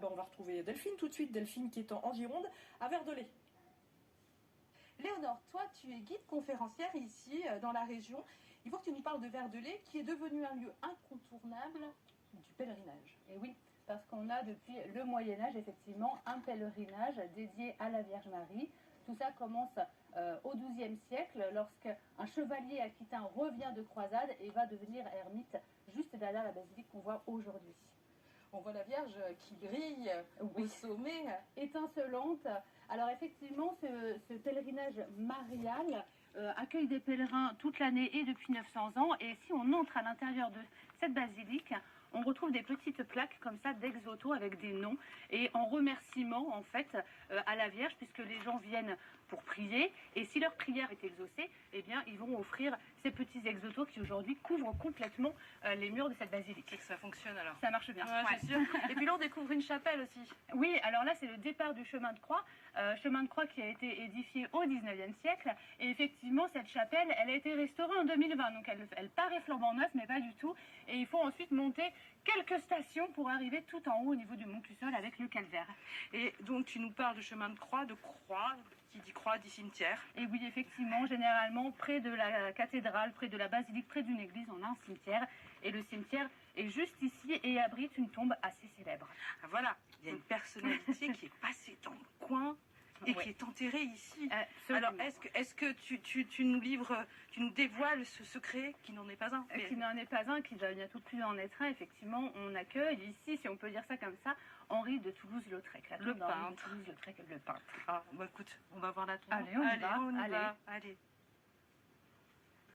on va retrouver Delphine tout de suite, Delphine qui est en Gironde, à Verdelais. Léonore, toi tu es guide conférencière ici dans la région. Il faut que tu nous parles de Verdelais qui est devenu un lieu incontournable du pèlerinage. Et oui, parce qu'on a depuis le Moyen-Âge effectivement un pèlerinage dédié à la Vierge Marie. Tout ça commence au XIIe siècle lorsque un chevalier aquitain revient de croisade et va devenir ermite juste derrière la basilique qu'on voit aujourd'hui. On voit la Vierge qui brille au sommet. Étincelante. Alors effectivement, ce pèlerinage marial accueille des pèlerins toute l'année et depuis 900 ans. Et si on entre à l'intérieur de cette basilique, on retrouve des petites plaques comme ça d'ex-voto avec des noms et en remerciement en fait à la Vierge, puisque les gens viennent pour prier et si leur prière est exaucée, eh bien ils vont offrir ces petits ex-voto qui aujourd'hui couvrent complètement les murs de cette basilique. C'est que ça fonctionne alors. Ça marche bien. Ouais, c'est sûr. Et puis là on découvre une chapelle aussi. Oui, alors là c'est le départ du chemin de croix qui a été édifié au 19e siècle et effectivement cette chapelle elle a été restaurée en 2020, donc elle paraît flambant neuve mais pas du tout, et il faut ensuite monter quelques stations pour arriver tout en haut au niveau du Mont Cussol avec le calvaire. Et donc tu nous parles de chemin de croix, qui dit croix dit cimetière. Et oui, effectivement, généralement près de la cathédrale, près de la basilique, près d'une église, on a un cimetière. Et le cimetière est juste ici et abrite une tombe assez célèbre. Ah, voilà, il y a une personnalité qui est passée dans le coin et qui est enterrée ici. Absolument. Alors, est-ce que tu nous livres, tu nous dévoiles ce secret qui n'en est pas un Qui n'en est pas un, qui va bientôt plus en être un. Effectivement, on accueille ici, si on peut dire ça comme ça, Henri de Toulouse-Lautrec. Le peintre. Toulouse-Lautrec, le peintre. Ah, bah écoute, on va voir la tombe. Allez, on y va. Allez.